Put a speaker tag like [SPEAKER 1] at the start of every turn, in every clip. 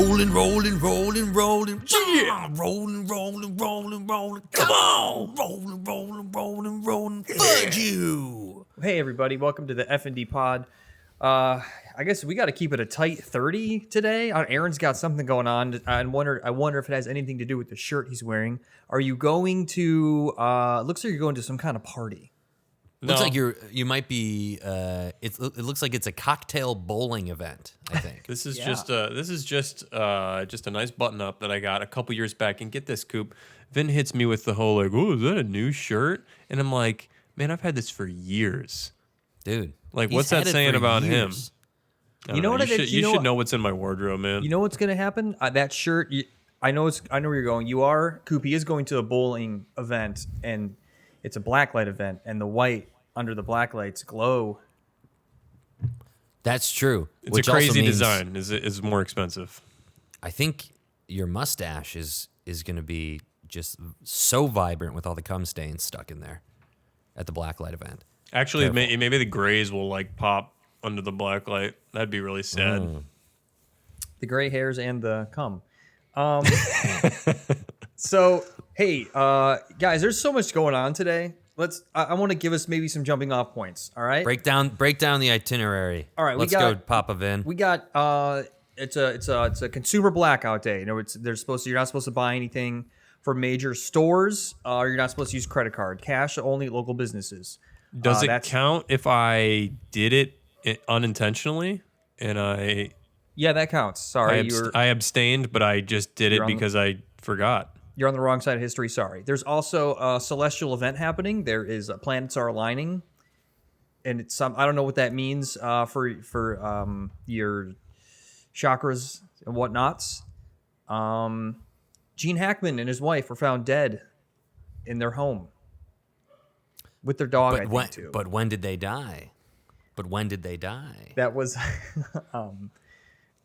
[SPEAKER 1] Rolling. Yeah. Rolling. Come on. Rolling. Fudge you.
[SPEAKER 2] Hey, everybody. Welcome to the FND POD. I guess we got to keep it a tight 30 today. Aaron's got something going on. I wonder if it has anything to do with the shirt he's wearing. Are you going to, looks like you're going to some kind of party.
[SPEAKER 1] No. Looks like you might be. It looks like it's a cocktail bowling event. I think
[SPEAKER 3] this is just a nice button up that I got a couple years back. And get this, Coop. Vin hits me with the whole like, "Oh, is that a new shirt?" And I'm like, "Man, I've had this for years,
[SPEAKER 1] dude.
[SPEAKER 3] Like, what's that saying about him?"
[SPEAKER 2] You know what?
[SPEAKER 3] You should know what's in my wardrobe, man.
[SPEAKER 2] You know what's gonna happen? That shirt. I know where you're going. Coop. He is going to a bowling event, and it's a blacklight event, and the white under the black lights glow.
[SPEAKER 1] That's true.
[SPEAKER 3] It's a crazy design. Is more expensive.
[SPEAKER 1] I think your mustache is going to be just so vibrant with all the cum stains stuck in there at the blacklight event.
[SPEAKER 3] Actually, maybe the grays will like pop under the black light. That'd be really sad.
[SPEAKER 2] The gray hairs and the cum. So, hey, guys, there's so much going on today. I want to give us maybe some jumping off points. All right.
[SPEAKER 1] Break down the itinerary.
[SPEAKER 2] All right.
[SPEAKER 1] Let's go, Papa Vin.
[SPEAKER 2] We got it's a consumer blackout day. You know, you're not supposed to buy anything from major stores. You're not supposed to use credit card. Cash only at local businesses.
[SPEAKER 3] Does it count if I did it unintentionally and
[SPEAKER 2] Yeah, that counts. Sorry,
[SPEAKER 3] I abstained, but I just did it because I forgot.
[SPEAKER 2] You're on the wrong side of history. Sorry. There's also a celestial event happening. There is planets are aligning, and it's I don't know what that means for your chakras and whatnots. Gene Hackman and his wife were found dead in their home with their dog. I think too.
[SPEAKER 1] But when did they die?
[SPEAKER 2] That was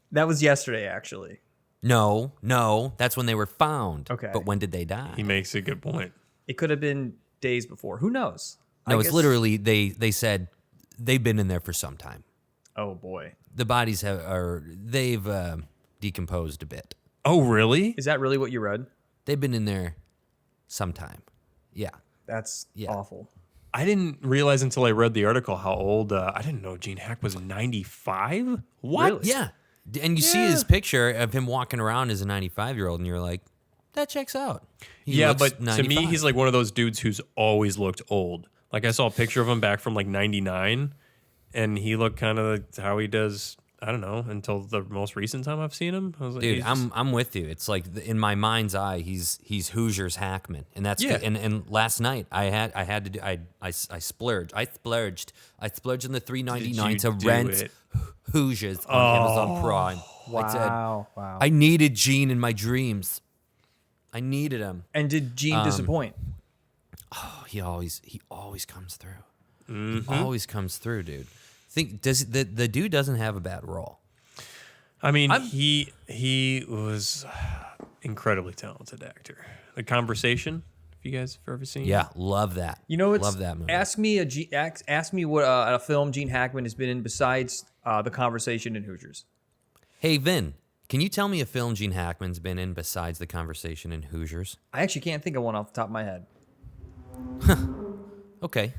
[SPEAKER 2] that was yesterday, actually.
[SPEAKER 1] No, that's when they were found.
[SPEAKER 2] Okay.
[SPEAKER 1] But when did they die?
[SPEAKER 3] He makes a good point.
[SPEAKER 2] It could have been days before. Who knows?
[SPEAKER 1] No, it's literally they said they've been in there for some time.
[SPEAKER 2] Oh boy.
[SPEAKER 1] The bodies they've decomposed a bit.
[SPEAKER 3] Oh, really?
[SPEAKER 2] Is that really what you read?
[SPEAKER 1] They've been in there some time. Yeah.
[SPEAKER 2] That's awful.
[SPEAKER 3] I didn't realize until I read the article how old. I didn't know Gene Hack was 95. What?
[SPEAKER 2] Really?
[SPEAKER 1] Yeah. And you see his picture of him walking around as a 95-year-old, and you're like, that checks out. He
[SPEAKER 3] but
[SPEAKER 1] 95.
[SPEAKER 3] to me, he's like one of those dudes who's always looked old. Like, I saw a picture of him back from like 99, and he looked kind of like how he does, I don't know, until the most recent time I've seen him. I was like,
[SPEAKER 1] dude, I'm with you. It's like in my mind's eye, he's Hoosiers Hackman, and that's and last night I splurged on the $3.99 to rent Hoosiers on Amazon Prime.
[SPEAKER 2] Wow.
[SPEAKER 1] I needed Gene in my dreams. I needed him.
[SPEAKER 2] And did Gene disappoint?
[SPEAKER 1] Oh, he always comes through.
[SPEAKER 3] Mm-hmm.
[SPEAKER 1] He always comes through, dude. The dude doesn't have a bad role.
[SPEAKER 3] I mean, he was incredibly talented actor. The Conversation, if you guys have ever seen.
[SPEAKER 1] Yeah, love that.
[SPEAKER 2] You know,
[SPEAKER 1] love that movie.
[SPEAKER 2] Ask me what a film Gene Hackman has been in besides The Conversation and Hoosiers.
[SPEAKER 1] Hey, Vin, can you tell me a film Gene Hackman's been in besides The Conversation and Hoosiers?
[SPEAKER 2] I actually can't think of one off the top of my head.
[SPEAKER 1] Okay.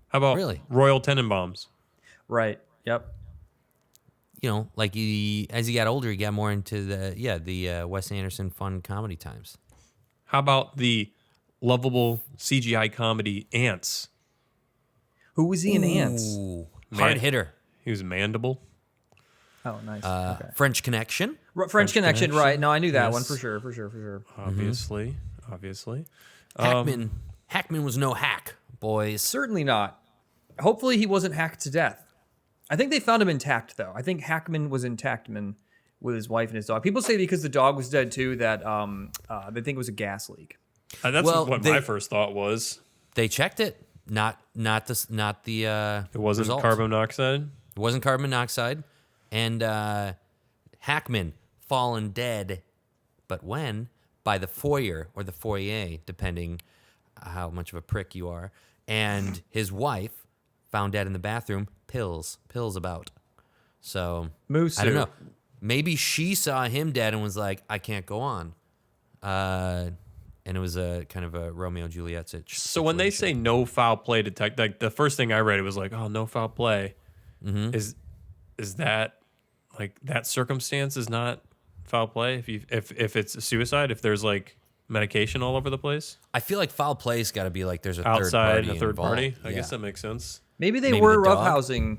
[SPEAKER 3] How about Royal Tenenbaums?
[SPEAKER 2] Right. Yep.
[SPEAKER 1] You know, like as he got older, he got more into the Wes Anderson fun comedy times.
[SPEAKER 3] How about the lovable CGI comedy Ants?
[SPEAKER 2] Who was he in Ants?
[SPEAKER 1] Hard hitter.
[SPEAKER 3] He was Mandible.
[SPEAKER 2] Oh, nice. Okay.
[SPEAKER 1] French Connection.
[SPEAKER 2] French Connection, right. No, I knew that one for sure.
[SPEAKER 3] Obviously.
[SPEAKER 1] Hackman was no hack, boys.
[SPEAKER 2] Certainly not. Hopefully he wasn't hacked to death. I think they found him intact, though. I think Hackman was intact with his wife and his dog. People say because the dog was dead, too, that they think it was a gas leak.
[SPEAKER 3] That's what my first thought was.
[SPEAKER 1] They checked it. Not the
[SPEAKER 3] It wasn't
[SPEAKER 1] results.
[SPEAKER 3] carbon monoxide?
[SPEAKER 1] It wasn't carbon monoxide. And Hackman fallen dead, but when? By the foyer or the foyer, depending how much of a prick you are. And his wife found dead in the bathroom, pills about. So
[SPEAKER 2] Moose
[SPEAKER 1] I don't know. maybe she saw him dead and was like, I can't go on. And it was a kind of a Romeo and Juliet situation.
[SPEAKER 3] So when they say no foul play detect, like the first thing I read, it was like, oh, no foul play.
[SPEAKER 1] Mm-hmm.
[SPEAKER 3] Is that like that circumstance is not foul play? If it's a suicide, if there's like medication all over the place,
[SPEAKER 1] I feel like foul play's got to be like there's a
[SPEAKER 3] outside
[SPEAKER 1] third party
[SPEAKER 3] a third
[SPEAKER 1] involved.
[SPEAKER 3] party. I guess that makes sense.
[SPEAKER 2] Maybe they
[SPEAKER 1] Maybe
[SPEAKER 2] were
[SPEAKER 1] the dog?
[SPEAKER 2] roughhousing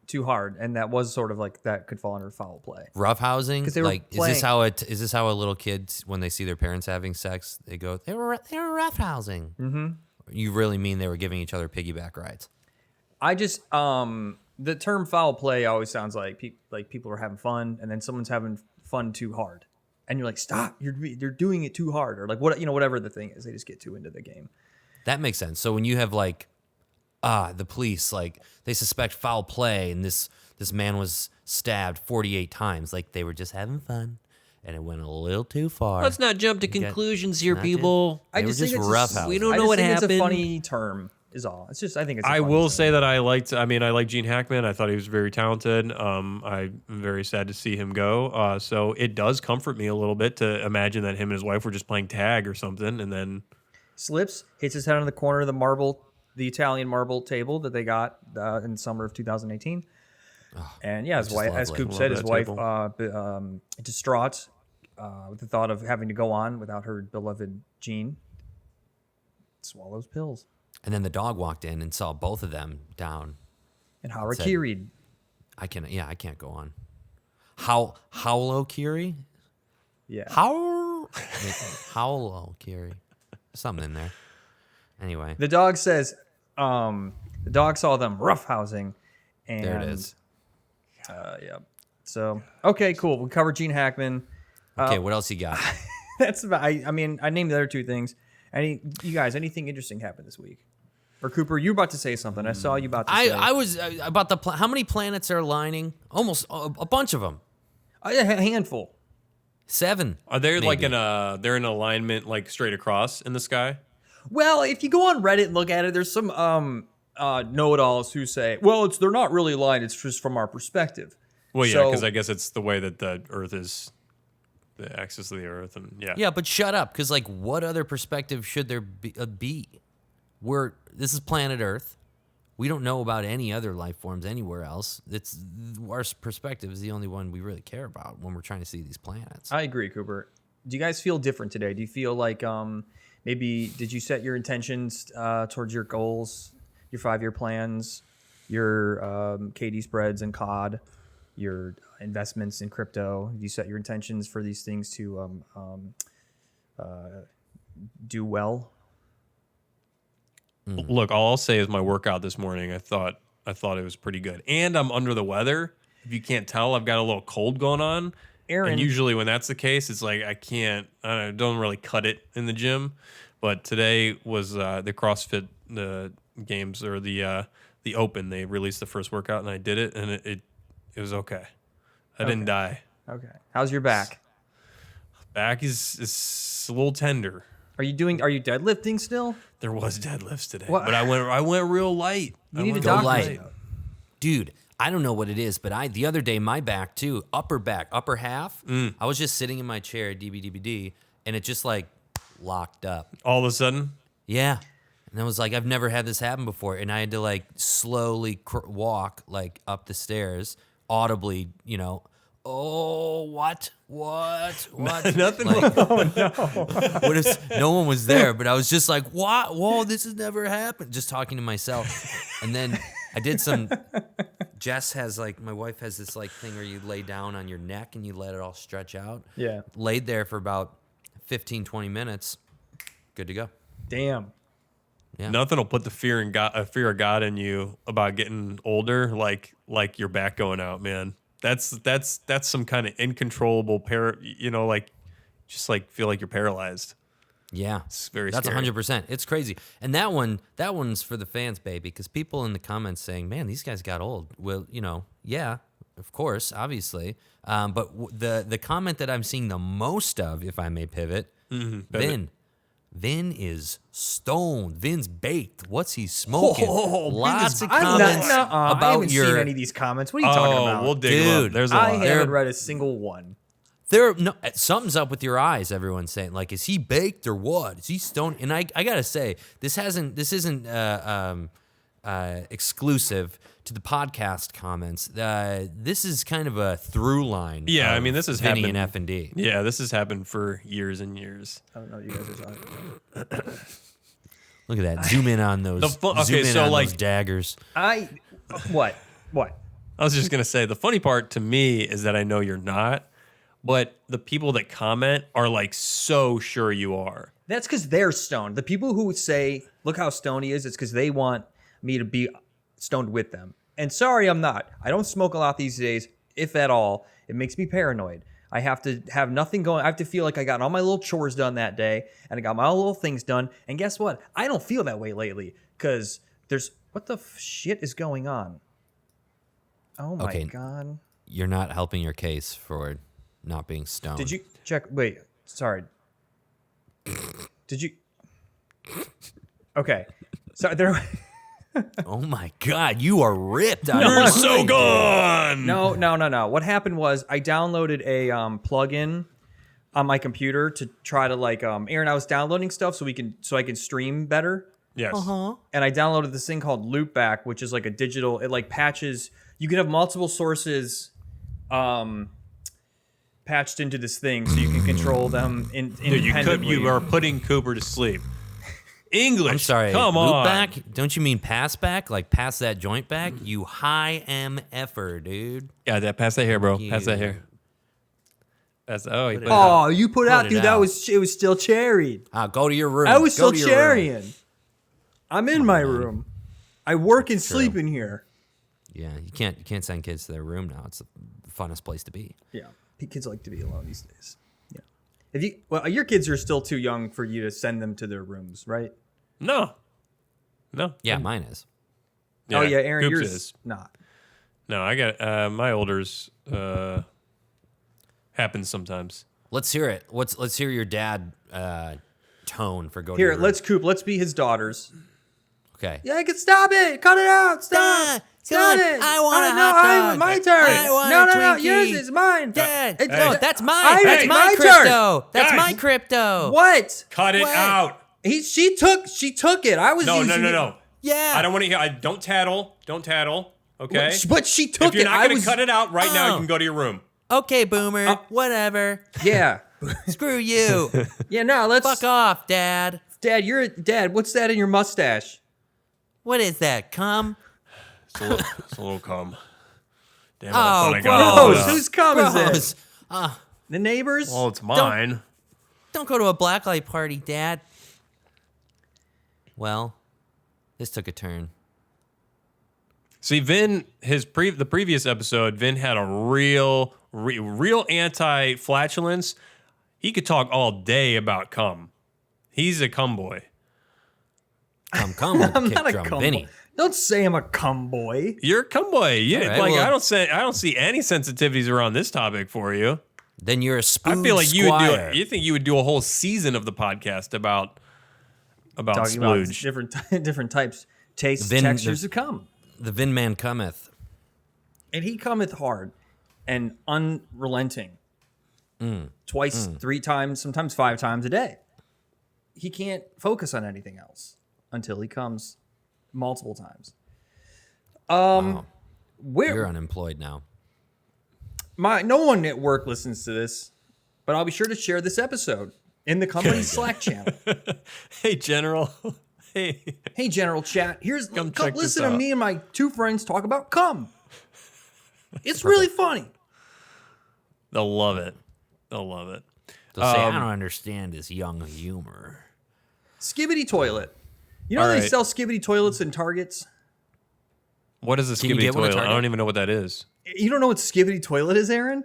[SPEAKER 2] too hard, and that was sort of like that could fall under foul play.
[SPEAKER 1] Roughhousing,
[SPEAKER 2] they were
[SPEAKER 1] like
[SPEAKER 2] playing-
[SPEAKER 1] is this how a little kid when they see their parents having sex, they go they were roughhousing? Mm-hmm. You really mean they were giving each other piggyback rides?
[SPEAKER 2] I just the term foul play always sounds like people are having fun, and then someone's having fun too hard, and you're like, stop, you're doing it too hard, or like whatever the thing is, they just get too into the game.
[SPEAKER 1] That makes sense. So when you have like the police, like they suspect foul play, and this man was stabbed 48 times, like they were just having fun, and it went a little too far.
[SPEAKER 3] Let's not jump to conclusions here, people.
[SPEAKER 2] I
[SPEAKER 1] They
[SPEAKER 2] just
[SPEAKER 1] were
[SPEAKER 2] think
[SPEAKER 1] just
[SPEAKER 2] it's
[SPEAKER 1] roughhousing.
[SPEAKER 3] We don't
[SPEAKER 2] I
[SPEAKER 3] know
[SPEAKER 2] just
[SPEAKER 3] what
[SPEAKER 2] think
[SPEAKER 3] happened.
[SPEAKER 2] It's a funny term, is all. It's just I think it's.
[SPEAKER 3] I
[SPEAKER 2] funny
[SPEAKER 3] will
[SPEAKER 2] term.
[SPEAKER 3] say that I like Gene Hackman. I thought he was very talented. I'm very sad to see him go. So it does comfort me a little bit to imagine that him and his wife were just playing tag or something, and then
[SPEAKER 2] Slips, hits his head on the corner of the Italian marble table that they got in the summer of 2018. And yeah, his wife, as Coop said, his wife distraught with the thought of having to go on without her beloved Gene. Swallows pills.
[SPEAKER 1] And then the dog walked in and saw both of them down.
[SPEAKER 2] And harakiri'd.
[SPEAKER 1] I can't go on. Howlo Kiri?
[SPEAKER 2] Yeah.
[SPEAKER 1] Howlo Kiri. Something in there. Anyway,
[SPEAKER 2] The dog says, the dog saw them roughhousing. And,
[SPEAKER 1] there it is.
[SPEAKER 2] Yeah. So, okay, cool. We covered Gene Hackman.
[SPEAKER 1] Okay, what else you got?
[SPEAKER 2] That's about, I mean, I named the other two things. You guys, anything interesting happened this week? Or Cooper, you were about to say something. I saw you about to say.
[SPEAKER 1] I was about how many planets are aligning? Almost a bunch of them.
[SPEAKER 2] A handful.
[SPEAKER 1] 7.
[SPEAKER 3] are they like
[SPEAKER 1] maybe.
[SPEAKER 3] they're in alignment like straight across in the sky?
[SPEAKER 2] Well, if you go on Reddit and look at it, there's some know-it-alls who say, well, they're not really aligned. It's just from our perspective.
[SPEAKER 3] Well, yeah,
[SPEAKER 2] So-
[SPEAKER 3] because I guess it's the way that the Earth is, the axis of the Earth, and yeah.
[SPEAKER 1] Yeah, but shut up, because like, what other perspective should there be? This is planet Earth. We don't know about any other life forms anywhere else. Our perspective is the only one we really care about when we're trying to see these planets.
[SPEAKER 2] I agree, Cooper. Do you guys feel different today? Do you feel like maybe did you set your intentions towards your goals, your 5-year plans, your KD spreads and COD, your investments in crypto? Do you set your intentions for these things to do well?
[SPEAKER 3] Look, all I'll say is my workout this morning. I thought it was pretty good, and I'm under the weather. If you can't tell, I've got a little cold going on.
[SPEAKER 2] Aaron,
[SPEAKER 3] And usually when that's the case, it's like I don't really cut it in the gym. But today was the CrossFit games or the Open. They released the first workout and I did it, and it was okay. I didn't die.
[SPEAKER 2] okay. How's your back?
[SPEAKER 3] Back is a little tender.
[SPEAKER 2] Are you deadlifting still?
[SPEAKER 3] There was deadlifts today,
[SPEAKER 2] What?
[SPEAKER 3] but I went real light.
[SPEAKER 2] You need a
[SPEAKER 1] Go
[SPEAKER 2] doctor.
[SPEAKER 1] light. Dude, I don't know what it is, but the other day, my back too, upper half, I was just sitting in my chair at DBDBD, and it just like locked up.
[SPEAKER 3] All of a sudden,
[SPEAKER 1] Yeah. And I was like, I've never had this happen before. And I had to like slowly walk like up the stairs, audibly, oh, what?
[SPEAKER 3] nothing.
[SPEAKER 1] Like, what is, no one was there, but I was just like, what? Whoa, this has never happened. Just talking to myself. And then I did some, Jess has like, my wife has this like thing where you lay down on your neck and you let it all stretch out.
[SPEAKER 2] Yeah.
[SPEAKER 1] Laid there for about 15, 20 minutes. Good to go.
[SPEAKER 2] Damn.
[SPEAKER 1] Yeah.
[SPEAKER 3] Nothing will put the fear of God in you about getting older, like your back going out, man. That's some kind of incontrollable just like feel like you're paralyzed.
[SPEAKER 1] Yeah,
[SPEAKER 3] It's very
[SPEAKER 1] that's
[SPEAKER 3] scary.
[SPEAKER 1] 100%. It's crazy, and that one's for the fans, baby. Because people in the comments saying, "Man, these guys got old." Well, yeah, of course, obviously. But the comment that I'm seeing the most of, if I may pivot, Vin is stoned. Vin's baked. What's he smoking? Lots of
[SPEAKER 2] I
[SPEAKER 1] comments
[SPEAKER 2] haven't
[SPEAKER 1] about
[SPEAKER 2] seen any of these comments. What are you
[SPEAKER 3] Oh,
[SPEAKER 2] talking about?
[SPEAKER 3] we'll dig them up.
[SPEAKER 1] Dude,
[SPEAKER 3] There's a
[SPEAKER 2] I
[SPEAKER 3] lot.
[SPEAKER 2] haven't read a single one.
[SPEAKER 1] Something's up with your eyes. Everyone's saying, like, is he baked or what? Is he stoned? And I gotta say, this isn't exclusive to the podcast comments. This is kind of a through line.
[SPEAKER 3] Yeah, I mean, this has
[SPEAKER 1] Vinny
[SPEAKER 3] happened.
[SPEAKER 1] and FND.
[SPEAKER 3] Yeah, this has happened for years and years.
[SPEAKER 2] I don't know what you guys are talking about.
[SPEAKER 1] Look at that. Zoom in on those.
[SPEAKER 3] Okay,
[SPEAKER 1] zoom in
[SPEAKER 3] so,
[SPEAKER 1] on
[SPEAKER 3] like-
[SPEAKER 1] those daggers.
[SPEAKER 2] What?
[SPEAKER 3] I was just gonna say the funny part to me is that I know you're not, but the people that comment are like so sure you are.
[SPEAKER 2] That's because they're stoned. The people who say, look how stoned he is, it's because they want me to be stoned with them. And sorry, I'm not. I don't smoke a lot these days, if at all. It makes me paranoid. I have to have nothing going. I have to feel like I got all my little chores done that day, and I got my little things done. And guess what? I don't feel that way lately, because what the shit is going on? Oh my God.
[SPEAKER 1] You're not helping your case for not being stoned.
[SPEAKER 2] Did you check? Wait, sorry. Did you? Okay. So there.
[SPEAKER 1] Oh my God, you are ripped.
[SPEAKER 3] You're so gone.
[SPEAKER 2] No. What happened was I downloaded a plugin on my computer to try to Aaron. I was downloading stuff so I can stream better.
[SPEAKER 3] Yes.
[SPEAKER 2] And I downloaded this thing called Loopback, which is like a digital. It like patches. You can have multiple sources, patched into this thing, so you can control them independently.
[SPEAKER 3] You are putting Cooper to sleep. English.
[SPEAKER 1] I'm sorry.
[SPEAKER 3] Come on.
[SPEAKER 1] Loop back? Don't you mean pass back? Like pass that joint back? You high MFer, dude.
[SPEAKER 3] Yeah, pass that here, bro.
[SPEAKER 1] You-
[SPEAKER 3] Pass that here.
[SPEAKER 2] You put out, dude.
[SPEAKER 1] out.
[SPEAKER 2] It was still cherried.
[SPEAKER 1] Go to your room.
[SPEAKER 2] I was
[SPEAKER 1] Go
[SPEAKER 2] still
[SPEAKER 1] to your room.
[SPEAKER 2] cherrying. I'm in my room. I work and sleep in here.
[SPEAKER 1] Yeah, you can't send kids to their room now. It's the funnest place to be.
[SPEAKER 2] Yeah, kids like to be alone these days. Yeah, your kids are still too young for you to send them to their rooms, right?
[SPEAKER 3] No.
[SPEAKER 1] Yeah, mine is.
[SPEAKER 2] Oh yeah, Aaron,
[SPEAKER 3] Coops
[SPEAKER 2] yours
[SPEAKER 3] is.
[SPEAKER 2] not.
[SPEAKER 3] No, I got my older's happens sometimes.
[SPEAKER 1] Let's hear it. Let's hear your dad tone for going.
[SPEAKER 2] Here,
[SPEAKER 1] to
[SPEAKER 2] let's be his daughters.
[SPEAKER 1] Okay.
[SPEAKER 2] Yeah, I can stop it. Cut it out. Stop. Stop it.
[SPEAKER 1] I want a hot dog.
[SPEAKER 2] My turn.
[SPEAKER 1] I want
[SPEAKER 2] no,
[SPEAKER 1] a
[SPEAKER 2] no, no.
[SPEAKER 1] Twinkie.
[SPEAKER 2] Yours is mine.
[SPEAKER 1] Dad,
[SPEAKER 2] It's-
[SPEAKER 1] no, that's mine.
[SPEAKER 2] I-
[SPEAKER 1] That's
[SPEAKER 2] it's
[SPEAKER 1] my
[SPEAKER 2] my
[SPEAKER 1] crypto.
[SPEAKER 2] turn.
[SPEAKER 1] That's
[SPEAKER 3] Guys.
[SPEAKER 1] my crypto.
[SPEAKER 2] What?
[SPEAKER 3] Cut it
[SPEAKER 1] What?
[SPEAKER 3] out.
[SPEAKER 2] She took it. I was
[SPEAKER 3] No.
[SPEAKER 2] using it.
[SPEAKER 1] Yeah.
[SPEAKER 3] I don't want to hear. Don't tattle. Don't tattle. Okay.
[SPEAKER 2] But she took
[SPEAKER 3] If you're
[SPEAKER 2] it.
[SPEAKER 3] not
[SPEAKER 2] I
[SPEAKER 3] going
[SPEAKER 2] was
[SPEAKER 3] to cut it out right now, you
[SPEAKER 1] Oh.
[SPEAKER 3] can go to your room.
[SPEAKER 1] Okay, boomer. Whatever.
[SPEAKER 2] Yeah.
[SPEAKER 1] Screw you.
[SPEAKER 2] Yeah. No. Let's.
[SPEAKER 1] Fuck off, Dad.
[SPEAKER 2] Dad. What's that in your mustache?
[SPEAKER 1] What is that? Cum?
[SPEAKER 3] It's a little cum. Damn it,
[SPEAKER 1] Oh,
[SPEAKER 3] I thought I got all
[SPEAKER 2] Gross.
[SPEAKER 3] that.
[SPEAKER 2] Whose cum is
[SPEAKER 1] Gross.
[SPEAKER 2] it? The neighbors?
[SPEAKER 3] Well, it's mine.
[SPEAKER 1] Don't go to a blacklight party, Dad. Well, this took a turn.
[SPEAKER 3] See, Vin, the previous episode, Vin had a real anti-flatulence. He could talk all day about cum. He's a cum boy.
[SPEAKER 1] Cum with the
[SPEAKER 2] I'm
[SPEAKER 1] kick
[SPEAKER 2] not a
[SPEAKER 1] drum.
[SPEAKER 2] cum
[SPEAKER 1] Vinny.
[SPEAKER 2] boy. Don't say I'm a cum boy.
[SPEAKER 3] You're a cum boy. Yeah,
[SPEAKER 1] All right,
[SPEAKER 3] like
[SPEAKER 1] well-
[SPEAKER 3] I don't see any sensitivities around this topic for you.
[SPEAKER 1] Then you're a
[SPEAKER 3] I
[SPEAKER 1] spoon
[SPEAKER 3] feel like you would do
[SPEAKER 1] squire.
[SPEAKER 3] it. You think you would do a whole season of the podcast about
[SPEAKER 2] Talking about
[SPEAKER 3] splooge.
[SPEAKER 2] different types, tastes,
[SPEAKER 1] Vin-
[SPEAKER 2] textures of cum.
[SPEAKER 1] The Vin man cometh.
[SPEAKER 2] And he cometh hard and unrelenting. Twice, 3 times, sometimes 5 times a day. He can't focus on anything else until he comes multiple times.
[SPEAKER 1] Wow.
[SPEAKER 2] Where
[SPEAKER 1] You're unemployed now.
[SPEAKER 2] no one at work listens to this, but I'll be sure to share this episode in the company Slack channel.
[SPEAKER 3] Hey, General. Hey.
[SPEAKER 2] Hey, general chat.
[SPEAKER 3] Come check this
[SPEAKER 2] listen to
[SPEAKER 3] out.
[SPEAKER 2] me and my 2 friends talk about cum. It's really funny.
[SPEAKER 3] They'll love it. They'll love it.
[SPEAKER 1] They'll say, I don't understand his young humor.
[SPEAKER 2] Skibidi toilet. You know
[SPEAKER 3] All
[SPEAKER 2] they
[SPEAKER 3] right.
[SPEAKER 2] sell Skibidi toilets in Targets?
[SPEAKER 3] What is a
[SPEAKER 1] Can you
[SPEAKER 3] Skibidi
[SPEAKER 1] get one at
[SPEAKER 3] toilet? I
[SPEAKER 1] Target?
[SPEAKER 3] don't even know what that is.
[SPEAKER 2] You don't know what Skibidi toilet is, Aaron?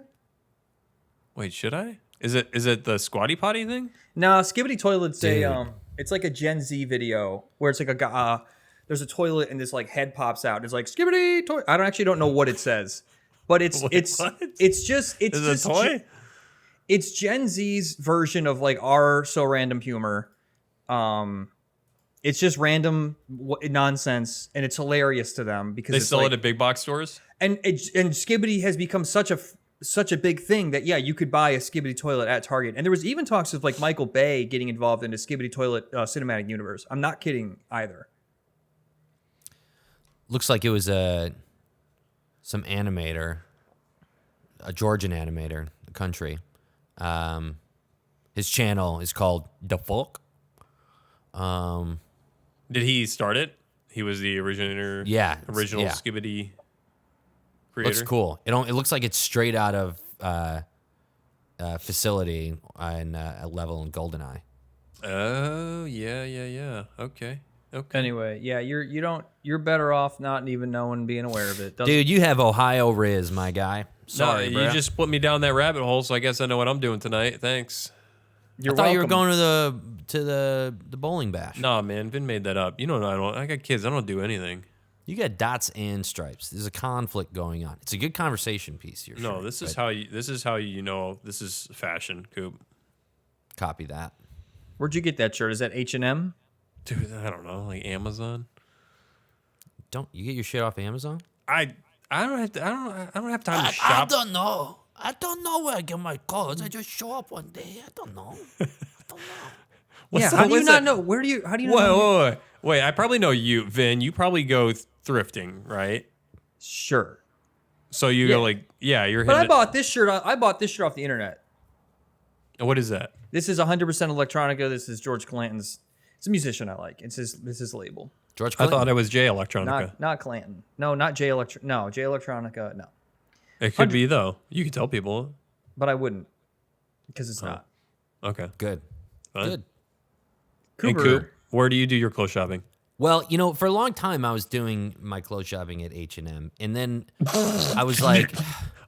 [SPEAKER 3] Wait, should I? Is it the squatty potty thing?
[SPEAKER 2] No, Skibidi toilet's
[SPEAKER 1] Dude.
[SPEAKER 2] it's like a Gen Z video where it's like a guy, there's a toilet and this like head pops out. It's like Skibidi toilet. I don't know what it says, but it's
[SPEAKER 3] Wait,
[SPEAKER 2] it's
[SPEAKER 3] what?
[SPEAKER 2] it's just it's
[SPEAKER 3] Is it a
[SPEAKER 2] just
[SPEAKER 3] toy?
[SPEAKER 2] it's Gen Z's version of like our so random humor. It's just random nonsense, and it's hilarious to them because
[SPEAKER 3] They
[SPEAKER 2] it's
[SPEAKER 3] sell
[SPEAKER 2] like,
[SPEAKER 3] it at big box stores.
[SPEAKER 2] and Skibidi has become such a big thing that you could buy a Skibidi toilet at Target, and there was even talks of like Michael Bay getting involved in a Skibidi toilet cinematic universe. I'm not kidding either.
[SPEAKER 1] Looks like it was some animator, a Georgian animator, the country. His channel is called The Folk.
[SPEAKER 3] Did he start it? He was the originator.
[SPEAKER 1] Yeah,
[SPEAKER 3] Original Skibidi creator.
[SPEAKER 1] Looks cool. It looks like it's straight out of facility in a level in GoldenEye.
[SPEAKER 3] Oh yeah. Okay.
[SPEAKER 2] Anyway, you're better off not even knowing, being aware of it.
[SPEAKER 1] Dude, you have Ohio Riz, my guy. Sorry,
[SPEAKER 3] no,
[SPEAKER 1] bro.
[SPEAKER 3] you just put me down that rabbit hole, so I guess I know what I'm doing tonight. Thanks.
[SPEAKER 2] You're
[SPEAKER 1] I thought you were
[SPEAKER 2] welcome.
[SPEAKER 1] going to the bowling bash.
[SPEAKER 3] Nah, man, Vin made that up. You know, I got kids. I don't do anything.
[SPEAKER 1] You got dots and stripes. There's a conflict going on. It's a good conversation piece. You're
[SPEAKER 3] No,
[SPEAKER 1] sure,
[SPEAKER 3] this is
[SPEAKER 1] but
[SPEAKER 3] how you know this is fashion, Coop.
[SPEAKER 1] copy that.
[SPEAKER 2] Where'd you get that shirt? Is that H&M?
[SPEAKER 3] Dude, I don't know, like Amazon.
[SPEAKER 1] Don't you get your shit off Amazon?
[SPEAKER 3] I don't have time to shop.
[SPEAKER 1] don't know. I don't know where I get my clothes. I just show up one day. I don't know.
[SPEAKER 2] How do you not know? How do you know?
[SPEAKER 3] Wait, I probably know you, Vin. You probably go thrifting, right?
[SPEAKER 2] Sure.
[SPEAKER 3] So you go like, you're
[SPEAKER 2] But I
[SPEAKER 3] hitting
[SPEAKER 2] bought this shirt. I bought this shirt off the internet.
[SPEAKER 3] What is that?
[SPEAKER 2] This is 100% electronica. This is George Clanton's. It's a musician I like. It's his label.
[SPEAKER 1] George
[SPEAKER 3] I
[SPEAKER 1] Clinton.
[SPEAKER 3] thought it was Jay Electronica.
[SPEAKER 2] Not Clanton. No, not Jay No, Jay Electronica. No,
[SPEAKER 3] It could be though. You could tell people.
[SPEAKER 2] but I wouldn't because it's not.
[SPEAKER 3] Okay.
[SPEAKER 1] Good.
[SPEAKER 3] Fine.
[SPEAKER 1] Good.
[SPEAKER 3] And Coop, where do you do your clothes shopping?
[SPEAKER 1] Well, for a long time I was doing my clothes shopping at H&M, and then I was like,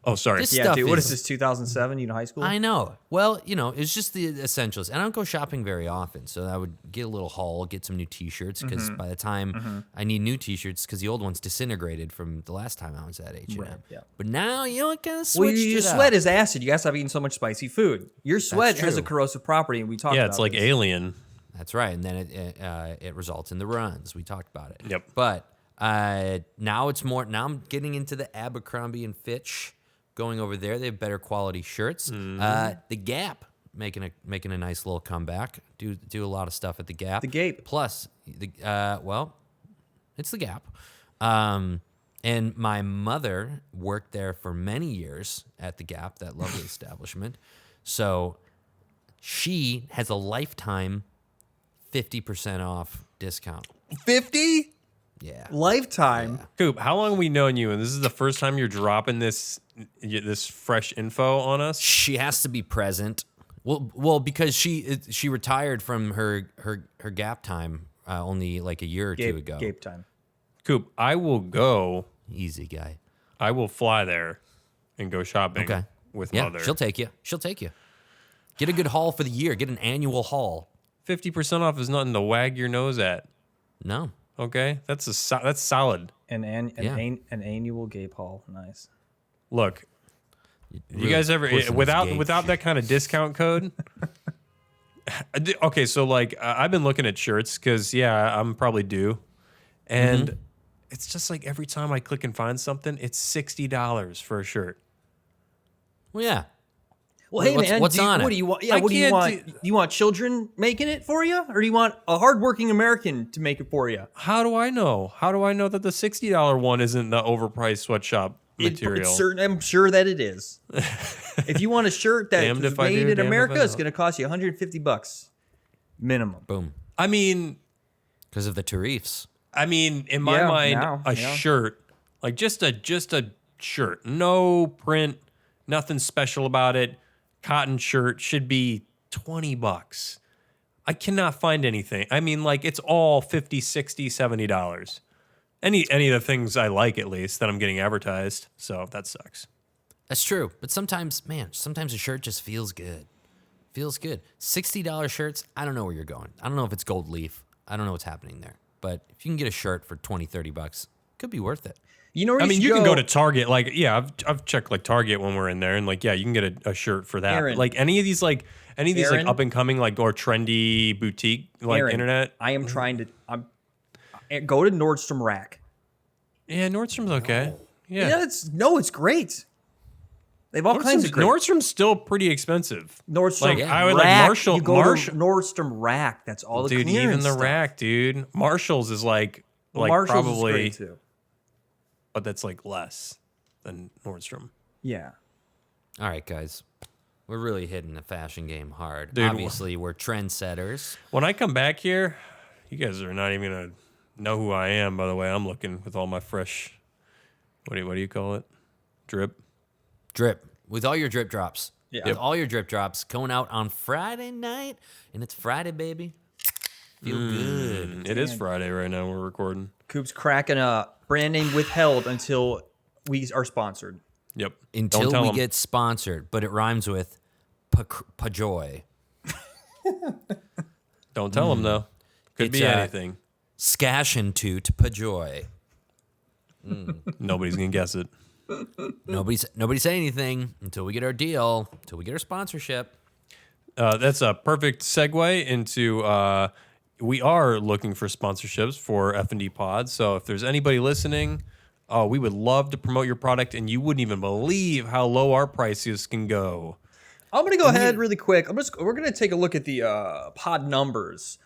[SPEAKER 3] Oh, sorry.
[SPEAKER 1] This
[SPEAKER 2] Yeah,
[SPEAKER 1] stuff
[SPEAKER 2] dude. What
[SPEAKER 1] is-
[SPEAKER 2] is this? 2007? You know, high school.
[SPEAKER 1] I know. Well, it's just the essentials. And I don't go shopping very often. So I would get a little haul, get some new T-shirts, because by the time I need new T-shirts, because the old ones disintegrated from the last time I was at H&M.
[SPEAKER 2] Right, yeah.
[SPEAKER 1] But now, it kind of
[SPEAKER 2] Well,
[SPEAKER 1] switched
[SPEAKER 2] your
[SPEAKER 1] it up.
[SPEAKER 2] sweat is acid. You guys stop eating so much spicy food. Your sweat has a
[SPEAKER 1] true.
[SPEAKER 2] corrosive property, and we talked
[SPEAKER 3] Yeah,
[SPEAKER 2] about
[SPEAKER 3] it's like
[SPEAKER 2] this.
[SPEAKER 3] Alien.
[SPEAKER 1] That's right. And then it results in the runs. We talked about it.
[SPEAKER 3] Yep.
[SPEAKER 1] But now it's more, now I'm getting into the Abercrombie and Fitch, going over there. They have better quality shirts. The Gap making a nice little comeback. Do a lot of stuff at the Gap.
[SPEAKER 2] The Gape.
[SPEAKER 1] Plus, it's the Gap. And my mother worked there for many years at the Gap, that lovely establishment. So she has a lifetime 50% off discount.
[SPEAKER 3] 50?
[SPEAKER 1] Yeah.
[SPEAKER 2] Lifetime.
[SPEAKER 3] Coop, how long have we known you? And this is the first time you're dropping this fresh info on us?
[SPEAKER 1] She has to be present. Well, because she retired from her Gap time only like a year or two ago.
[SPEAKER 2] Gape time.
[SPEAKER 3] Coop, I will go.
[SPEAKER 1] Easy guy.
[SPEAKER 3] I will fly there and go shopping
[SPEAKER 1] Okay.
[SPEAKER 3] with
[SPEAKER 1] Yeah,
[SPEAKER 3] Mother.
[SPEAKER 1] she'll take you. Get a good haul for the year. Get an annual haul.
[SPEAKER 3] 50% off is nothing to wag your nose at.
[SPEAKER 1] No.
[SPEAKER 3] Okay? That's solid.
[SPEAKER 2] An
[SPEAKER 1] Yeah.
[SPEAKER 2] annual Gape haul. Nice.
[SPEAKER 3] Look, you
[SPEAKER 1] Really
[SPEAKER 3] guys ever
[SPEAKER 1] pushing this
[SPEAKER 3] without
[SPEAKER 1] gauge.
[SPEAKER 3] that kind of discount code? Okay, so like I've been looking at shirts because I'm probably due, and it's just like every time I click and find something, it's $60 for a shirt.
[SPEAKER 1] Well, yeah.
[SPEAKER 2] Well, hey
[SPEAKER 1] What's-
[SPEAKER 2] man,
[SPEAKER 1] what's on
[SPEAKER 2] what
[SPEAKER 1] it?
[SPEAKER 2] do you want? Yeah,
[SPEAKER 3] I
[SPEAKER 2] what do you
[SPEAKER 3] can't
[SPEAKER 2] want? Do you want children making it for you, or do you want a hardworking American to make it for you?
[SPEAKER 3] How do I know? How do I know that the $60 one isn't the overpriced sweatshop material?
[SPEAKER 2] I'm sure that it is. If you want a shirt that
[SPEAKER 3] Damned
[SPEAKER 2] is
[SPEAKER 3] if I do,
[SPEAKER 2] made in
[SPEAKER 3] damned if
[SPEAKER 2] America,
[SPEAKER 3] I
[SPEAKER 2] it's
[SPEAKER 3] don't.
[SPEAKER 2] going to cost you $150 minimum.
[SPEAKER 1] Boom.
[SPEAKER 3] I mean,
[SPEAKER 1] Because of the tariffs.
[SPEAKER 3] in my
[SPEAKER 2] Yeah,
[SPEAKER 3] mind,
[SPEAKER 2] now,
[SPEAKER 3] a
[SPEAKER 2] yeah.
[SPEAKER 3] shirt, like just a shirt, no print, nothing special about it. Cotton shirt should be $20. I cannot find anything. It's all $50, $60, $70. Any of the things I like, at least, that I'm getting advertised. So that sucks.
[SPEAKER 1] That's true. But sometimes a shirt just feels good. Feels good. $60 shirts, I don't know where you're going. I don't know if it's gold leaf. I don't know what's happening there. But if you can get a shirt for $20, $30, could be worth it.
[SPEAKER 2] You know where
[SPEAKER 3] You can go to Target. I've checked Target when we're in there, and you can get a shirt for that.
[SPEAKER 2] Aaron.
[SPEAKER 3] But, any of these any of these
[SPEAKER 2] Aaron?
[SPEAKER 3] like up and coming like or trendy boutique like
[SPEAKER 2] Aaron,
[SPEAKER 3] internet.
[SPEAKER 2] I am trying to. Go to Nordstrom Rack.
[SPEAKER 3] Yeah, Nordstrom's okay. Yeah,
[SPEAKER 2] Yeah, it's great. They have all kinds of great.
[SPEAKER 3] Nordstrom's still pretty expensive.
[SPEAKER 2] Nordstrom
[SPEAKER 3] Like I would
[SPEAKER 2] Rack.
[SPEAKER 3] like Marshall.
[SPEAKER 2] You go to Nordstrom Rack. That's all the
[SPEAKER 3] Dude,
[SPEAKER 2] clearance
[SPEAKER 3] even the
[SPEAKER 2] stuff.
[SPEAKER 3] Rack, dude. Marshall's is like
[SPEAKER 2] Marshall's
[SPEAKER 3] probably,
[SPEAKER 2] is great too.
[SPEAKER 3] but that's like less than Nordstrom.
[SPEAKER 2] Yeah.
[SPEAKER 1] All right, guys. We're really hitting the fashion game hard.
[SPEAKER 3] Dude,
[SPEAKER 1] Obviously, we're trendsetters.
[SPEAKER 3] When I come back here, you guys are not even gonna know who I am. By the way, I'm looking with all my fresh. What do you call it? Drip.
[SPEAKER 1] Drip. With all your drip drops.
[SPEAKER 2] Yeah.
[SPEAKER 1] With all your drip drops going out on Friday night. And it's Friday, baby. Feel good.
[SPEAKER 3] It is Friday right now. We're recording.
[SPEAKER 2] Coop's cracking a brand name withheld until we are sponsored.
[SPEAKER 3] Yep.
[SPEAKER 1] Until
[SPEAKER 3] Don't
[SPEAKER 1] we
[SPEAKER 3] tell 'em.
[SPEAKER 1] get sponsored. But it rhymes with pajoy.
[SPEAKER 3] Don't tell them though. Could
[SPEAKER 1] It's,
[SPEAKER 3] be anything.
[SPEAKER 1] Scash and toot pajoy.
[SPEAKER 3] Nobody's gonna guess it.
[SPEAKER 1] Nobody say anything until we get our deal, until we get our sponsorship.
[SPEAKER 3] That's a perfect segue into. We are looking for sponsorships for FND Pod. So if there's anybody listening, we would love to promote your product, and you wouldn't even believe how low our prices can go.
[SPEAKER 2] I'm gonna go ahead really quick. We're gonna take a look at the pod numbers.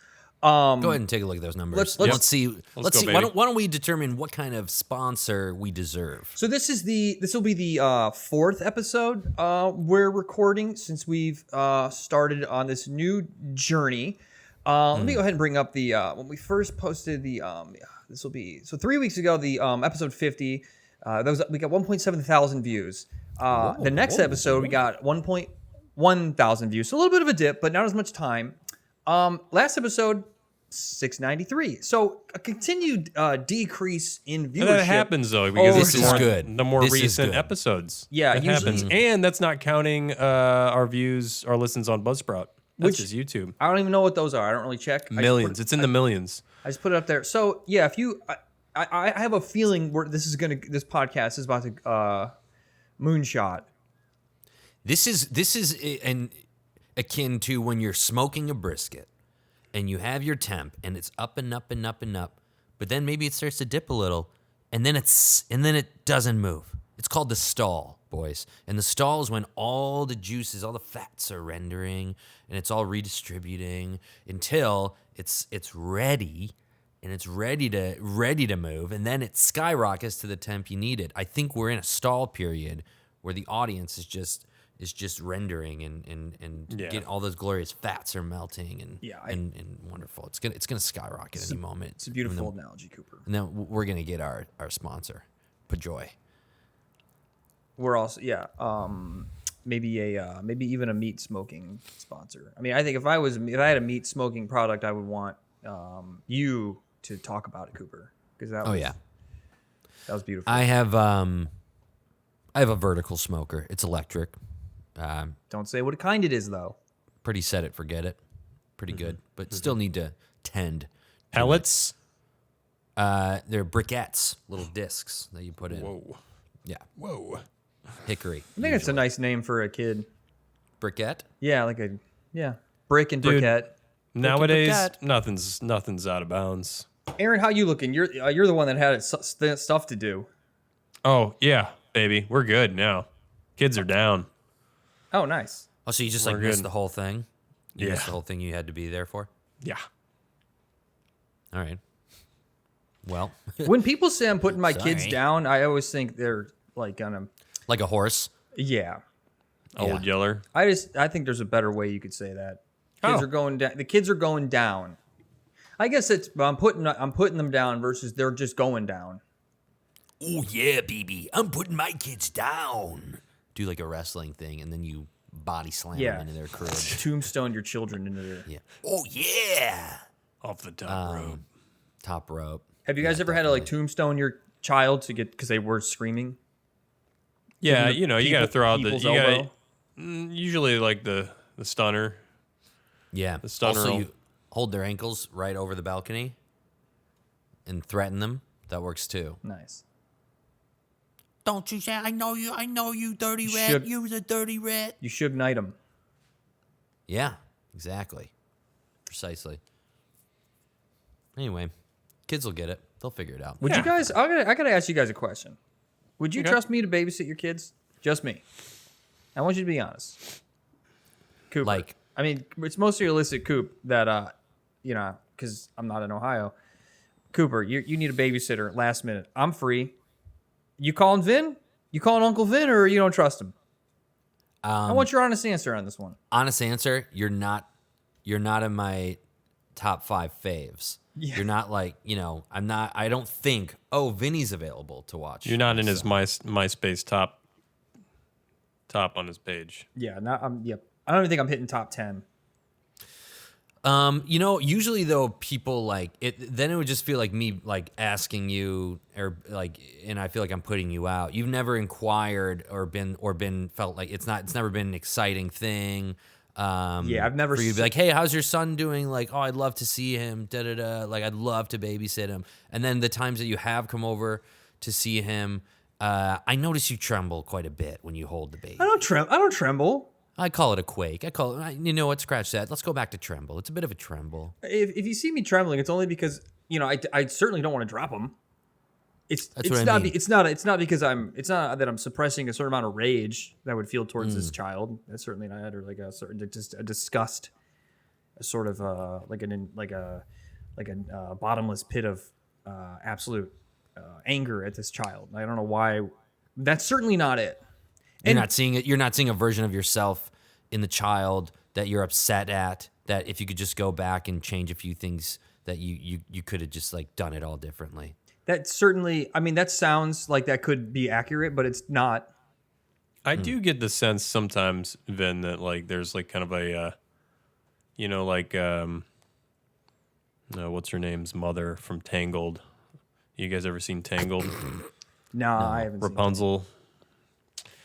[SPEAKER 1] Go ahead and take a look at those numbers.
[SPEAKER 2] Let's
[SPEAKER 1] see.
[SPEAKER 3] Let's go,
[SPEAKER 1] Why
[SPEAKER 3] baby.
[SPEAKER 1] don't we determine what kind of sponsor we deserve?
[SPEAKER 2] So this will be the fourth episode we're recording since we've started on this new journey. Let me go ahead and bring up the when we first posted the this will be 3 weeks ago, the episode 50. We got 1.7 thousand views. The next episode we got 1.1 thousand views. So a little bit of a dip, but not as much time. Last episode 693. So a continued decrease in viewership.
[SPEAKER 3] And that happens though because
[SPEAKER 2] Oh,
[SPEAKER 3] it's
[SPEAKER 1] This is
[SPEAKER 3] more-
[SPEAKER 1] good.
[SPEAKER 3] the more
[SPEAKER 1] This is
[SPEAKER 3] recent
[SPEAKER 1] good.
[SPEAKER 3] episodes.
[SPEAKER 2] Yeah,
[SPEAKER 3] that
[SPEAKER 2] usually-
[SPEAKER 3] happens, and that's not counting our views, our listens on Buzzsprout. That's just YouTube.
[SPEAKER 2] I don't even know what those are. I don't really check.
[SPEAKER 3] Millions. It's in the millions.
[SPEAKER 2] I just put it up there. So yeah, if you, I have a feeling where this podcast is about to moonshot.
[SPEAKER 1] This is akin to when you're smoking a brisket and you have your temp and it's up and up and up and up, but then maybe it starts to dip a little and then it doesn't move. It's called the stall, boys. And the stall is when all the juices, all the fats are rendering and it's all redistributing until it's ready and it's ready to move, and then it skyrockets to the temp you need it. I think we're in a stall period where the audience is just rendering and get all those glorious fats are melting and wonderful. It's gonna skyrocket any moment.
[SPEAKER 2] It's a beautiful analogy, Cooper.
[SPEAKER 1] And then we're gonna get our sponsor, Pajoy.
[SPEAKER 2] We're also maybe even a meat smoking sponsor. I mean, I think if I had a meat smoking product, I would want you to talk about it, Cooper, because that was beautiful.
[SPEAKER 1] I have a vertical smoker. It's electric.
[SPEAKER 2] Don't say what kind it is though.
[SPEAKER 1] Pretty set it, forget it. Pretty good, but still need to tend.
[SPEAKER 3] Pellets.
[SPEAKER 1] They're briquettes, little discs that you put in.
[SPEAKER 3] Whoa.
[SPEAKER 1] Yeah,
[SPEAKER 3] Whoa.
[SPEAKER 1] hickory.
[SPEAKER 2] I think it's a nice name for a kid.
[SPEAKER 1] Briquette.
[SPEAKER 2] Yeah, brick and
[SPEAKER 3] Dude.
[SPEAKER 2] briquette.
[SPEAKER 3] Nowadays,
[SPEAKER 1] briquette.
[SPEAKER 3] nothing's out of bounds.
[SPEAKER 2] Aaron, how you looking? You're the one that had stuff to do.
[SPEAKER 3] Oh yeah, baby, we're good now. Kids are down.
[SPEAKER 2] Oh, nice.
[SPEAKER 1] Oh, so you just
[SPEAKER 3] We're
[SPEAKER 1] missed
[SPEAKER 3] good.
[SPEAKER 1] the whole thing? You
[SPEAKER 3] Yeah.
[SPEAKER 1] missed the whole thing you had to be there for?
[SPEAKER 3] Yeah.
[SPEAKER 1] All right. Well,
[SPEAKER 2] When people say I'm putting my kids
[SPEAKER 1] Sorry.
[SPEAKER 2] down, I always think they're like gonna.
[SPEAKER 1] like a horse.
[SPEAKER 2] Yeah,
[SPEAKER 3] Old Yeller.
[SPEAKER 2] I think there's a better way you could say that. Kids
[SPEAKER 3] Oh.
[SPEAKER 2] are going down. The kids are going down. I guess I'm putting them down versus they're just going down.
[SPEAKER 1] Oh yeah, baby, I'm putting my kids down. Do like a wrestling thing, and then you body slam
[SPEAKER 2] Yeah.
[SPEAKER 1] them into their crib.
[SPEAKER 2] Tombstone your children into their.
[SPEAKER 1] Yeah. Oh yeah.
[SPEAKER 3] Off the top rope.
[SPEAKER 1] Top rope.
[SPEAKER 2] Have you guys ever had to like tombstone your child because they were screaming?
[SPEAKER 3] Yeah,
[SPEAKER 2] the
[SPEAKER 3] you got to throw out the.
[SPEAKER 2] people's
[SPEAKER 3] You gotta,
[SPEAKER 2] elbow?
[SPEAKER 3] usually like the stunner.
[SPEAKER 1] Yeah.
[SPEAKER 3] stunner
[SPEAKER 1] Also,
[SPEAKER 3] will-
[SPEAKER 1] you hold their ankles right over the balcony and threaten them. That works too.
[SPEAKER 2] Nice.
[SPEAKER 1] Don't you say I know you, dirty
[SPEAKER 2] rat.
[SPEAKER 1] You's a dirty rat.
[SPEAKER 2] You should knight them.
[SPEAKER 1] Yeah, exactly. Precisely. Anyway, kids will get it. They'll figure it out.
[SPEAKER 2] Would you guys? I gotta ask you guys a question. Would you trust me to babysit your kids? Just me. I want you to be honest. Cooper.
[SPEAKER 1] Like,
[SPEAKER 2] I mean, it's mostly realistic, Coop, that because I'm not in Ohio. Cooper, you need a babysitter last minute. I'm free. You calling Vin? You calling Uncle Vin, or you don't trust him? I want your honest answer on this one.
[SPEAKER 1] Honest answer, you're not in my top 5 faves.
[SPEAKER 2] Yeah.
[SPEAKER 1] You're not like, I don't think, Vinny's available to watch.
[SPEAKER 3] You're not in his MySpace top on his page.
[SPEAKER 2] Yeah, yep. I don't even think I'm hitting top 10.
[SPEAKER 1] Usually though, people like it, then it would just feel like me like asking you and I feel like I'm putting you out. You've never inquired or been felt like it's never been an exciting thing.
[SPEAKER 2] Yeah, I've never
[SPEAKER 1] for you to be like, hey, how's your son doing? Like, oh, I'd love to see him. Da da da. Like, I'd love to babysit him. And then the times that you have come over to see him, I notice you tremble quite a bit when you hold the baby.
[SPEAKER 2] I don't tremble.
[SPEAKER 1] I call it a quake. I call it, you know what? Scratch that. Let's go back to tremble. It's a bit of a tremble.
[SPEAKER 2] If you see me trembling, it's only because I certainly don't want to drop him. It's not because it's not that I'm suppressing a certain amount of rage that I would feel towards this child. That's certainly not, or like just a disgust, a sort of like a bottomless pit of absolute anger at this child. I don't know why. That's certainly not it.
[SPEAKER 1] You're not seeing it. You're not seeing a version of yourself in the child that you're upset at. That if you could just go back and change a few things, that you could have just like done it all differently.
[SPEAKER 2] That certainly, I mean, that sounds like that could be accurate, but it's not.
[SPEAKER 3] I do get the sense sometimes, Vin, that like there's like kind of a, what's her name's mother from Tangled? You guys ever seen Tangled?
[SPEAKER 2] No, I haven't.
[SPEAKER 3] Rapunzel.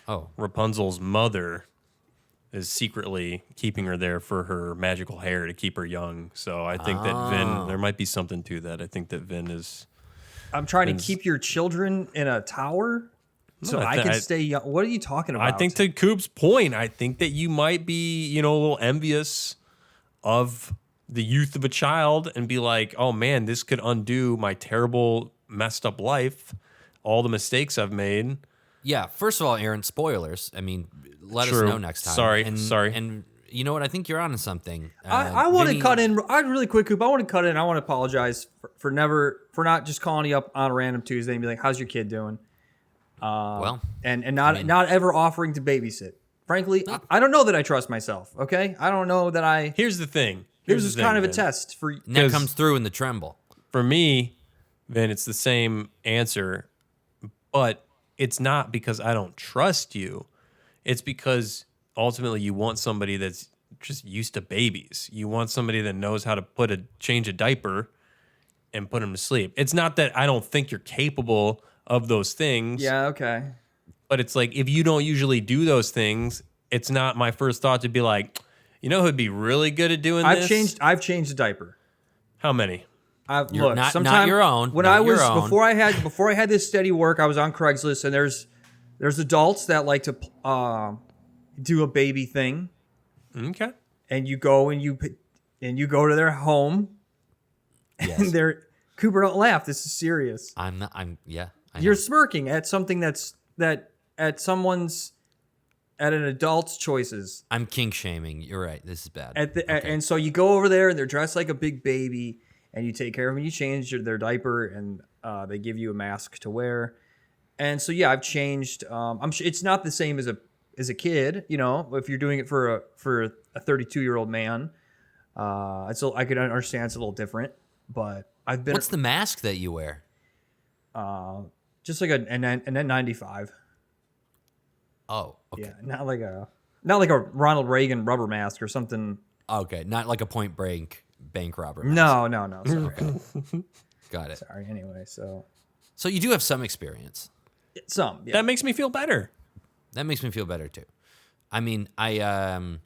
[SPEAKER 1] Oh,
[SPEAKER 3] Rapunzel's mother is secretly keeping her there for her magical hair to keep her young. So I think that Vin, there might be something to that. I think that Vin is.
[SPEAKER 2] I'm trying to keep your children in a tower so I can stay young. What are you talking about?
[SPEAKER 3] I think to Coop's point, I think that you might be, a little envious of the youth of a child and be like, oh man, this could undo my terrible, messed up life, all the mistakes I've made.
[SPEAKER 1] yeah. First of all, Aaron, spoilers. I mean, let us
[SPEAKER 3] True.
[SPEAKER 1] know next time.
[SPEAKER 3] Sorry.
[SPEAKER 1] And you know what? I think you're onto something.
[SPEAKER 2] I want to cut in. Really quick, Coop. I want to cut in. I want to apologize for not just calling you up on a random Tuesday and be like, "How's your kid doing?" And not ever offering to babysit. Frankly, I don't know that I trust myself. Okay, I don't know that I.
[SPEAKER 3] Here's the thing.
[SPEAKER 2] This is kind of a test for.
[SPEAKER 1] And that comes through in the tremble.
[SPEAKER 3] For me, Vin, it's the same answer, but it's not because I don't trust you. It's because ultimately you want somebody that's just used to babies. You want somebody that knows how to change a diaper and put them to sleep. It's not that I don't think you're capable of those things.
[SPEAKER 2] Yeah, okay.
[SPEAKER 3] But it's like, if you don't usually do those things, it's not my first thought to be like, who'd be really good at doing this?
[SPEAKER 2] I've changed a diaper.
[SPEAKER 3] How many?
[SPEAKER 2] Not
[SPEAKER 1] your own.
[SPEAKER 2] When before I had this steady work, I was on Craigslist, and there's adults that like to do a baby thing.
[SPEAKER 3] Okay.
[SPEAKER 2] And you go to their home.
[SPEAKER 1] Yes.
[SPEAKER 2] And they're Cooper, don't laugh. This is serious.
[SPEAKER 1] You're
[SPEAKER 2] smirking at something at an adult's choices.
[SPEAKER 1] I'm kink shaming. You're right. This is bad.
[SPEAKER 2] And so you go over there and they're dressed like a big baby and you take care of them. You change their diaper and they give you a mask to wear. And so, yeah, I've changed. I'm sure it's not the same as a kid, if you're doing it for a 32-year-old man. I could understand it's a little different, but I've been.
[SPEAKER 1] What's the mask that you wear?
[SPEAKER 2] Just like an N95.
[SPEAKER 1] Oh, okay.
[SPEAKER 2] Yeah, not like a Ronald Reagan rubber mask or something.
[SPEAKER 1] Okay, not like a Point Break bank robber mask.
[SPEAKER 2] No. Sorry.
[SPEAKER 1] Got it.
[SPEAKER 2] Sorry. Anyway, so
[SPEAKER 1] you do have some experience.
[SPEAKER 2] Some. Yeah.
[SPEAKER 3] That makes me feel better.
[SPEAKER 1] That makes me feel better too. I mean, I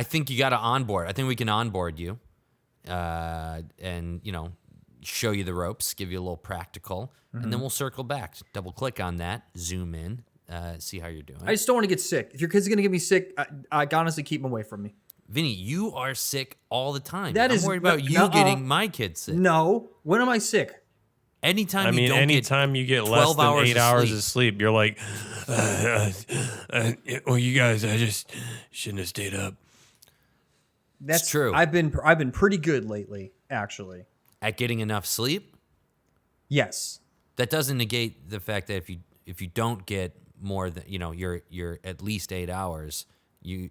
[SPEAKER 1] think you got to onboard. I think we can onboard you, and show you the ropes, give you a little practical, and then we'll circle back, double click on that, zoom in, see how you're doing.
[SPEAKER 2] I just don't want to get sick. If your kid's gonna get me sick, I honestly keep them away from me.
[SPEAKER 1] Vinny, you are sick all the time.
[SPEAKER 2] That
[SPEAKER 1] I'm
[SPEAKER 2] is-
[SPEAKER 1] worried about you
[SPEAKER 2] nuh-uh.
[SPEAKER 1] getting my kids sick.
[SPEAKER 2] No, when am I sick?
[SPEAKER 1] Anytime
[SPEAKER 3] I mean,
[SPEAKER 1] you don't
[SPEAKER 3] anytime you get less
[SPEAKER 1] 12
[SPEAKER 3] than
[SPEAKER 1] hours
[SPEAKER 3] 8
[SPEAKER 1] of
[SPEAKER 3] hours
[SPEAKER 1] sleep.
[SPEAKER 3] of sleep, you're like, well, you guys, I just shouldn't have stayed up.
[SPEAKER 2] That's
[SPEAKER 1] true.
[SPEAKER 2] I've been pretty good lately, actually.
[SPEAKER 1] at getting enough sleep,
[SPEAKER 2] Yes.
[SPEAKER 1] that doesn't negate the fact that if you don't get more than you're at least 8 hours, you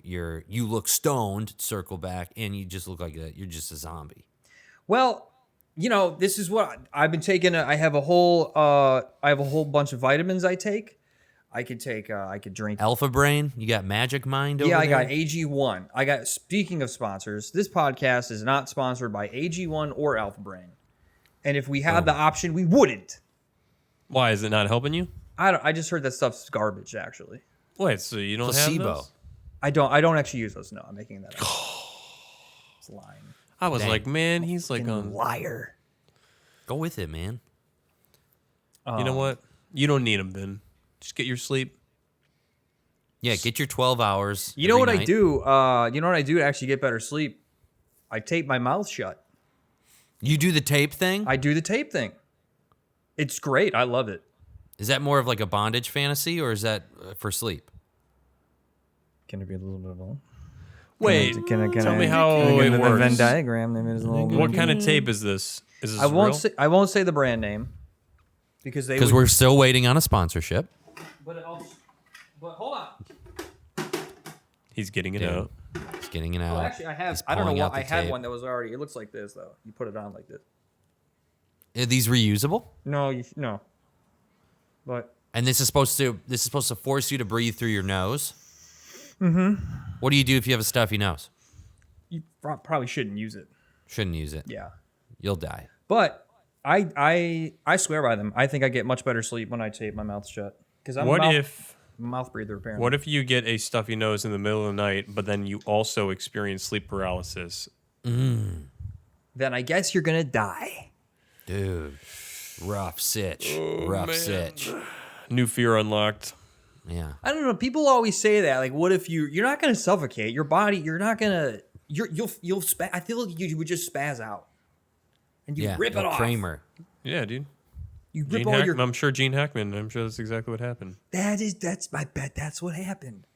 [SPEAKER 1] look stoned. Circle back, and you just look like you're just a zombie.
[SPEAKER 2] Well, this is what I've been taking. I have a whole bunch of vitamins I take. I could drink.
[SPEAKER 1] Alpha Brain, you got Magic Mind over
[SPEAKER 2] Yeah,
[SPEAKER 1] there?
[SPEAKER 2] I got AG1. Speaking of sponsors, this podcast is not sponsored by AG1 or Alpha Brain. And if we had the option, we wouldn't.
[SPEAKER 3] Why is it not helping you?
[SPEAKER 2] I just heard that stuff's garbage, actually.
[SPEAKER 3] Wait, so you don't
[SPEAKER 1] Placebo.
[SPEAKER 3] have those?
[SPEAKER 2] I don't actually use those. No, I'm making that up. It's lying.
[SPEAKER 3] I was
[SPEAKER 1] Dang.
[SPEAKER 3] like, man, he's like
[SPEAKER 2] Fucking
[SPEAKER 3] on.
[SPEAKER 2] liar.
[SPEAKER 1] Go with it, man.
[SPEAKER 3] You know what? You don't need them, Ben. Just get your sleep.
[SPEAKER 1] Yeah, get your 12 hours.
[SPEAKER 2] You know what
[SPEAKER 1] every
[SPEAKER 2] I
[SPEAKER 1] night.
[SPEAKER 2] do? You know what I do to actually get better sleep? I tape my mouth shut.
[SPEAKER 1] You do the tape thing?
[SPEAKER 2] I do the tape thing. It's great. I love it.
[SPEAKER 1] Is that more of like a bondage fantasy, or is that for sleep?
[SPEAKER 2] Can it be a little bit of both?
[SPEAKER 3] Wait, tell me how it
[SPEAKER 2] the
[SPEAKER 3] works.
[SPEAKER 2] Venn diagram. There is a little
[SPEAKER 3] What kind of tape is this? Is this
[SPEAKER 2] I won't
[SPEAKER 3] real?
[SPEAKER 2] say. I won't say the brand name because they.
[SPEAKER 1] Because we're still waiting on a sponsorship.
[SPEAKER 2] But hold on.
[SPEAKER 3] He's getting it
[SPEAKER 1] Dude.
[SPEAKER 3] out.
[SPEAKER 1] It's getting it out.
[SPEAKER 2] Well, actually, I have.
[SPEAKER 1] He's
[SPEAKER 2] I don't know
[SPEAKER 1] pulling
[SPEAKER 2] what.
[SPEAKER 1] out the
[SPEAKER 2] I had
[SPEAKER 1] tape.
[SPEAKER 2] one that was already. It looks like this though. You put it on like this.
[SPEAKER 1] Are these reusable?
[SPEAKER 2] No. But
[SPEAKER 1] And this is supposed to force you to breathe through your nose. Mm-hmm. What do you do if you have a stuffy nose?
[SPEAKER 2] you probably shouldn't use it.
[SPEAKER 1] Shouldn't use it.
[SPEAKER 2] Yeah.
[SPEAKER 1] You'll die.
[SPEAKER 2] But I swear by them. I think I get much better sleep when I tape my mouth shut. Because I'm
[SPEAKER 3] What
[SPEAKER 2] a
[SPEAKER 3] if
[SPEAKER 2] mouth breather apparently.
[SPEAKER 3] what if you get a stuffy nose in the middle of the night, but then you also experience sleep paralysis?
[SPEAKER 2] Then I guess you're gonna die.
[SPEAKER 1] Dude. Rough sitch. Rough sitch.
[SPEAKER 3] New fear unlocked.
[SPEAKER 1] Yeah.
[SPEAKER 2] I don't know. People always say that. Like, what if you're not gonna suffocate your body? You're not gonna. You'll spaz. I feel like you would just spaz out, and you
[SPEAKER 1] Yeah.
[SPEAKER 2] rip it off.
[SPEAKER 1] Kramer.
[SPEAKER 3] Yeah, dude.
[SPEAKER 2] You rip all your.
[SPEAKER 3] I'm sure Gene Hackman. I'm sure that's exactly what happened.
[SPEAKER 2] I bet that's what happened.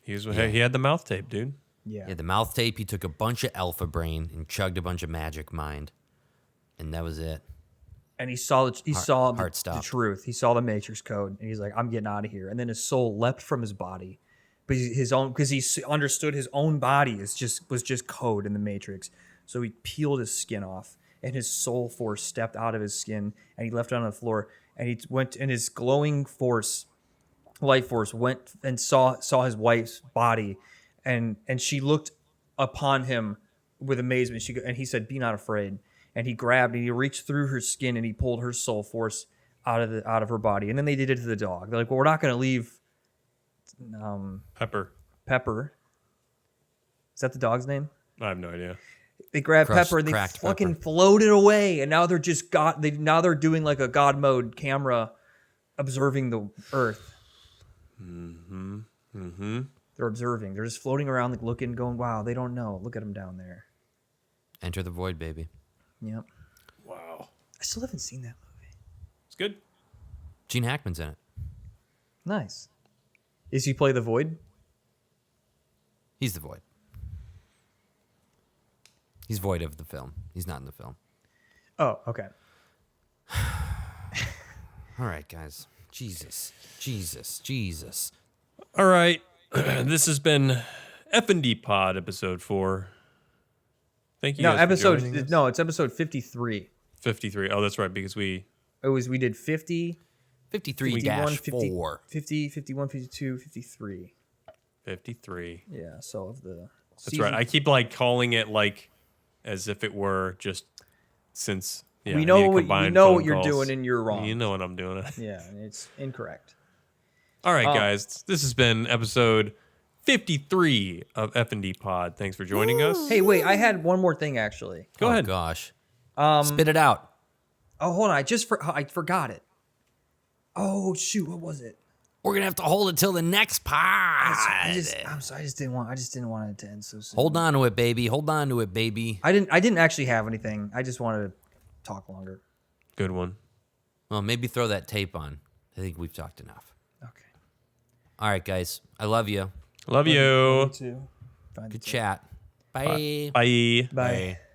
[SPEAKER 3] He had the mouth tape, dude.
[SPEAKER 2] Yeah.
[SPEAKER 1] Yeah, the mouth tape, he took a bunch of Alpha Brain and chugged a bunch of Magic Mind. And that was it.
[SPEAKER 2] And he saw
[SPEAKER 1] heart
[SPEAKER 2] the
[SPEAKER 1] stopped.
[SPEAKER 2] truth. He saw the Matrix code, and he's like, "I'm getting out of here." And then his soul leapt from his body, but because he understood his own body was just code in the Matrix. So he peeled his skin off, and his soul force stepped out of his skin, and he left it on the floor. And he went, and his glowing life force went and saw his wife's body, and she looked upon him with amazement. And he said, "Be not afraid." And he grabbed and he reached through her skin and he pulled her soul force out of her body. And then they did it to the dog. They're like, "Well, we're not going to leave Pepper." Is that the dog's name?
[SPEAKER 3] I have no idea.
[SPEAKER 2] They grabbed Pepper and they
[SPEAKER 1] cracked
[SPEAKER 2] fucking
[SPEAKER 1] Pepper.
[SPEAKER 2] floated away. And now they're doing like a God mode camera observing the earth. They're observing. They're just floating around, like looking, going, "Wow, they don't know. Look at them down there."
[SPEAKER 1] Enter the void, baby.
[SPEAKER 2] Yep.
[SPEAKER 3] Wow.
[SPEAKER 2] I still haven't seen that movie.
[SPEAKER 3] It's good.
[SPEAKER 1] Gene Hackman's in it.
[SPEAKER 2] Nice. Is he play the Void?
[SPEAKER 1] He's the void. He's void of the film. He's not in the film.
[SPEAKER 2] Oh, okay.
[SPEAKER 1] All right, guys. Jesus.
[SPEAKER 3] All right. This has been FND Pod episode 4. Thank you.
[SPEAKER 2] No,
[SPEAKER 3] guys for joining us.
[SPEAKER 2] it's episode 53.
[SPEAKER 3] 53. Oh, that's right, because we
[SPEAKER 2] We did 50,
[SPEAKER 1] 53-4.
[SPEAKER 2] 50, 51, 52, 53.
[SPEAKER 3] 53.
[SPEAKER 2] Yeah, so of the
[SPEAKER 3] That's right. I keep like calling it like as if it were just since
[SPEAKER 2] we
[SPEAKER 3] I
[SPEAKER 2] know
[SPEAKER 3] need to
[SPEAKER 2] what
[SPEAKER 3] combine
[SPEAKER 2] what
[SPEAKER 3] phone
[SPEAKER 2] you're
[SPEAKER 3] calls.
[SPEAKER 2] doing and you're wrong.
[SPEAKER 3] You know what I'm doing.
[SPEAKER 2] Yeah, and it's incorrect.
[SPEAKER 3] All right, guys. This has been episode 53 of F&D Pod. Thanks for joining us.
[SPEAKER 2] Hey, wait, I had one more thing actually.
[SPEAKER 3] Go ahead.
[SPEAKER 1] Gosh. Spit it out.
[SPEAKER 2] Oh, hold on, I forgot it. Oh shoot, what was it?
[SPEAKER 1] We're gonna have to hold it till the next pod.
[SPEAKER 2] I'm sorry. I just didn't want it to end so soon.
[SPEAKER 1] Hold on to it, baby. Hold on to it, baby.
[SPEAKER 2] I didn't actually have anything. I just wanted to talk longer.
[SPEAKER 3] Good one.
[SPEAKER 1] Well, maybe throw that tape on. I think we've talked enough.
[SPEAKER 2] Okay.
[SPEAKER 1] All right, guys. I love you.
[SPEAKER 3] Love you.
[SPEAKER 2] Too.
[SPEAKER 1] Good chat. Bye.
[SPEAKER 3] Bye.
[SPEAKER 2] Bye.